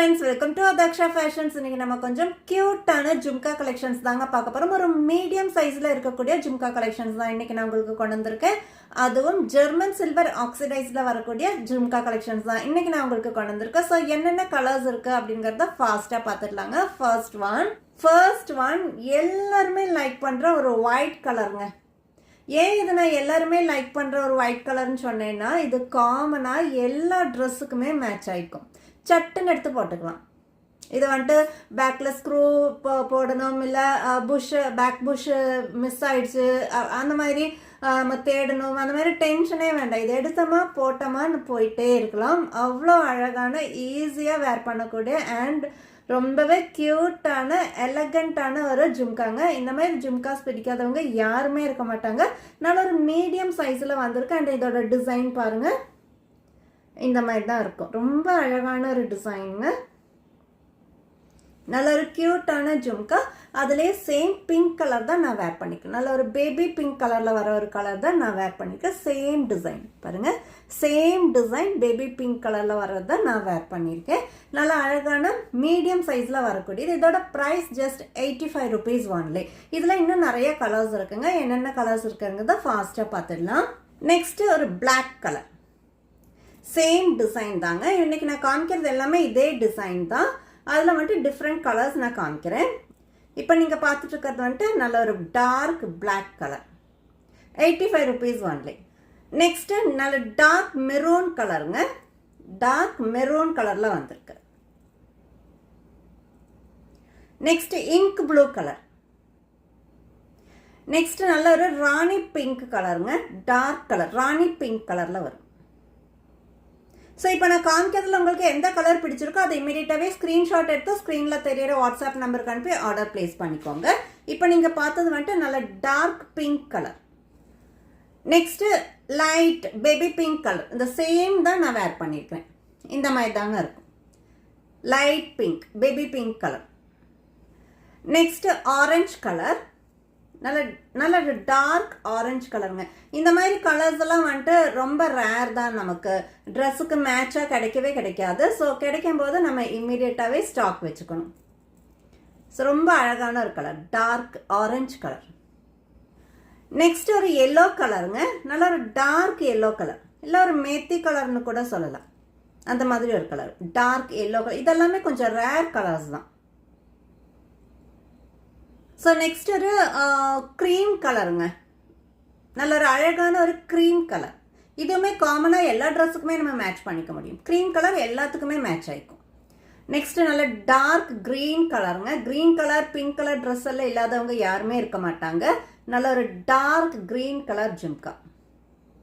friends, welcome to Adaksha Fashions. இன்னைக்கு நம்ம கொஞ்சம் கியூட்டான ஜும்கா கலெக்ஷன்ஸ் தாங்க பார்க்க போறோம். ஒரு மீடியம் சைஸ்ல இருக்கக்கூடிய ஜும்கா கலெக்ஷன்ஸ் தான் இன்னைக்கு நான் உங்களுக்கு கொண்டு வந்திருக்கேன். அதுவும் ஜெர்மன் சில்வர் ஆக்சிடைஸ்ல வரக்கூடிய ஜும்கா கலெக்ஷன்ஸ் தான் இன்னைக்கு நான் உங்களுக்கு கொண்டு வந்திருக்கேன். சோ என்னென்ன கலர்ஸ் இருக்கு அப்படிங்கறத ஃபாஸ்டா பார்த்துடலாங்க. ஃபர்ஸ்ட் ஒன் எல்லாருமே லைக் பண்ற ஒரு ஒயிட் கலருங்க. ஏன் இதை நான் எல்லாருமே லைக் பண்ற ஒரு ஒயிட் கலர்னு சொன்னேன்னா இது காமனா எல்லா ட்ரெஸ்ஸுக்குமே மேட்ச் ஆயிக்கும். சட்டுன்னு எடுத்து போட்டுக்கலாம். இது வந்துட்டு பேக்ல ஸ்க்ரூ போடணும், இல்லை பேக் புஷ் மிஸ் ஆயிடுச்சு அந்த மாதிரி நம்ம தேடணும், அந்த மாதிரி டென்ஷனே வேண்டாம். இது எடுத்தோமா போட்டோமான்னு போயிட்டே இருக்கலாம். அவ்வளோ அழகான ஈஸியாக வேர் பண்ணக்கூடிய அண்ட் ரொம்பவே கியூட்டான எலகண்டான ஒரு ஜும்காங்க. இந்த மாதிரி ஜும்காஸ் பிடிக்காதவங்க யாருமே இருக்க மாட்டாங்க. நல்ல ஒரு மீடியம் சைஸில் வந்திருக்கு. அண்ட் இதோட டிசைன் பாருங்க, இந்த மாதிரி தான் இருக்கும். ரொம்ப அழகான ஒரு டிசைனுங்க. நல்ல ஒரு கியூட்டான ஜும்கா. அதுலேயே சேம் பிங்க் கலர் தான் நான் வேர் பண்ணிக்கிறேன். நல்ல ஒரு பேபி பிங்க் கலரில் வர ஒரு கலர் தான் நான் வேர் பண்ணியிருக்கேன். சேம் டிசைன் பாருங்க, சேம் டிசைன் பேபி பிங்க் கலரில் வர்றது தான் நான் வேர் பண்ணியிருக்கேன். நல்லா அழகான மீடியம் சைஸில் வரக்கூடியது. இதோட ப்ரைஸ் ஜஸ்ட் 85 rupees ஒன்லி. இதில் இன்னும் நிறைய கலர்ஸ் இருக்குங்க. என்னென்ன கலர்ஸ் இருக்குங்கிறத ஃபாஸ்ட்டாக பார்த்துடலாம். நெக்ஸ்ட் ஒரு பிளாக் கலர், சேம் டிசைன் தாங்க. இன்னைக்கு நான் காமிக்கிறது எல்லாமே இதே டிசைன் தான். அதில் வந்துட்டு டிஃப்ரெண்ட் கலர்ஸ் நான் காமிக்கிறேன். இப்போ நீங்கள் பார்த்துட்டு இருக்கிறது வந்துட்டு நல்ல ஒரு dark black colour, 85 rupees only. Next நல்ல டார்க் மெரூன் கலருங்க. டார்க் மெரூன் கலரில் வந்திருக்கு. Next ink blue colour. Next நல்ல ஒரு ராணி பிங்க் கலருங்க. டார்க் கலர் ராணி பிங்க் கலரில் வரும். ஸோ இப்போ நான் காமிக்கிறதுல உங்களுக்கு எந்த கலர் பிடிச்சிருக்கோ அதை இமீடியட்டாகவே ஸ்க்ரீன்ஷாட் எடுத்து ஸ்க்ரீனில் தெரியிற வாட்ஸ்அப் நம்பருக்கு அனுப்பி ஆர்டர் பிளேஸ் பண்ணிக்கோங்க. இப்போ நீங்கள் பார்த்தது வந்துட்டு நல்ல dark pink colour. Next light baby pink colour. இந்த சேம் தான் நான் வேர் பண்ணியிருக்கேன். இந்த மாதிரி தாங்க இருக்கும். Light pink baby pink colour. Next orange colour. நல்ல டார்க் ஆரஞ்சு கலருங்க. இந்த மாதிரி கலர்ஸ் எல்லாம் வந்துட்டு ரொம்ப ரேர் தான். நமக்கு ட்ரெஸ்ஸுக்கு மேட்சாக கிடைக்கவே கிடைக்காது. ஸோ கிடைக்கும் போது நம்ம இம்மீடியட்டாகவே ஸ்டாக் வச்சுக்கணும். ஸோ ரொம்ப அழகான ஒரு colour, dark orange colour. Next ஒரு எல்லோ கலருங்க. நல்ல ஒரு டார்க் எல்லோ கலர், இல்லை ஒரு மேத்தி கலர்னு கூட சொல்லலாம். அந்த மாதிரி ஒரு கலர், டார்க் எல்லோ கலர். இதெல்லாமே கொஞ்சம் ரேர் கலர்ஸ் தான். ஸோ நெக்ஸ்ட் ஒரு க்ரீம் கலருங்க. நல்ல ஒரு அழகான ஒரு க்ரீம் கலர். இதுவுமே காமனாக எல்லா ட்ரெஸ்ஸுக்குமே நம்ம மேட்ச் பண்ணிக்க முடியும். க்ரீம் கலர் எல்லாத்துக்குமே மேட்ச் ஆகிக்கும். நெக்ஸ்ட் நல்ல டார்க் க்ரீன் கலருங்க. Green colour pink colour dress எல்லாம் இல்லாதவங்க யாருமே இருக்க மாட்டாங்க. நல்ல ஒரு dark green colour jhumka.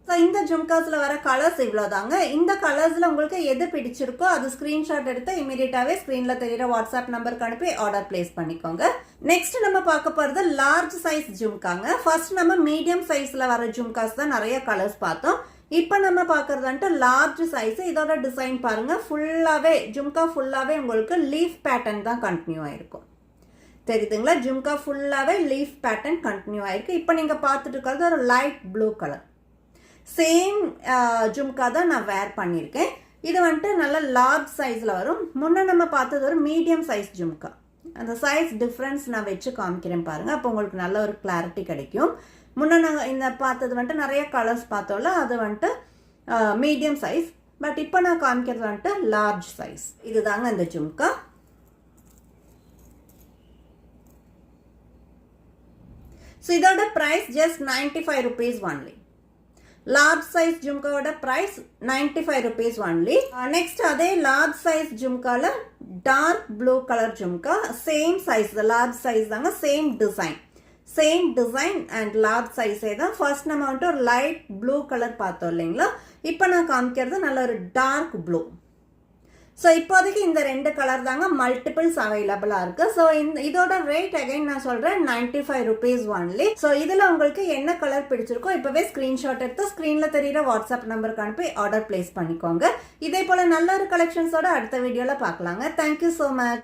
So இந்த ஜும்காஸில் வர கலர்ஸ் இவ்வளோதாங்க. இந்த கலர்ஸில் உங்களுக்கு எது பிடிச்சிருக்கோ அது ஸ்க்ரீன்ஷாட் எடுத்து இமீடியட்டாகவே ஸ்க்ரீனில் தெரியிற வாட்ஸ்அப் நம்பருக்கு அனுப்பி ஆர்டர் பிளேஸ் பண்ணிக்கோங்க. நெக்ஸ்ட் நம்ம பார்க்க போகிறது லார்ஜ் சைஸ் ஜும்காங்க. ஃபர்ஸ்ட் நம்ம மீடியம் சைஸில் வர ஜும்காஸ் தான் நிறைய கலர்ஸ் பார்த்தோம். இப்போ நம்ம பார்க்கறது வந்துட்டு லார்ஜ் சைஸ். இதோட டிசைன் பாருங்க, ஃபுல்லாகவே ஜும்கா ஃபுல்லாகவே உங்களுக்கு லீஃப் பேட்டர்ன் தான் கண்டினியூ ஆயிருக்கும். தெரியுதுங்களா? ஜும்கா ஃபுல்லாகவே லீஃப் பேட்டர்ன் கண்டினியூ ஆயிருக்கு. இப்போ நீங்கள் பார்த்துட்டு இருக்கிறது ஒரு light blue colour. Same jhumka தான் நான் வேர் பண்ணியிருக்கேன். இது வந்துட்டு நல்ல லார்ஜ் சைஸில் வரும். முன்னே நம்ம பார்த்தது ஒரு மீடியம் சைஸ் ஜும்கா. அந்த சைஸ் டிஃப்ரென்ஸ் நான் வச்சு காமிக்கிறேன் பாருங்கள். அப்போ உங்களுக்கு நல்ல ஒரு கிளாரிட்டி கிடைக்கும். முன்னே நாங்கள் இந்த பார்த்தது வந்துட்டு நிறைய கலர்ஸ் பார்த்தோம்ல, அது வந்துட்டு மீடியம் சைஸ். பட் இப்போ நான் காமிக்கிறது வந்துட்டு லார்ஜ் சைஸ். இதுதாங்க இந்த ஜும்கா. ஸோ இதோட price just 95 rupees only. Large size ஜும்காவோட ப்ரைஸ் 95 rupees ஒன்லி. நெக்ஸ்ட் அதே லார்ஜ் சைஸ் ஜும்கால dark blue colour jhumka. Same size, large size தாங்க. சேம் டிசைன் அண்ட் லார்ஜ் சைஸே தான். ஃபர்ஸ்ட் நம்ம வந்துட்டு ஒரு லைட் ப்ளூ கலர் பார்த்தோம் இல்லைங்களா? இப்போ நான் காமிக்கிறது நல்ல ஒரு டார்க் ப்ளூ. ஸோ இப்போதைக்கு இந்த ரெண்டு கலர் தாங்க மல்டிபிள்ஸ் அவைலபிளாக இருக்கு. ஸோ இதோட ரேட் அகைன் நான் சொல்கிறேன் 95 rupees ஒன்லி. ஸோ இதில் உங்களுக்கு என்ன கலர் பிடிச்சிருக்கோ இப்போவே ஸ்க்ரீன்ஷாட் எடுத்து ஸ்க்ரீனில் தெரியிற வாட்ஸ்அப் நம்பருக்கு அனுப்பி ஆர்டர் பிளேஸ் பண்ணிக்கோங்க. இதே போல் நல்ல ஒரு கலெக்ஷன்ஸோட அடுத்த வீடியோவில் பார்க்கலாங்க. Thank you so much.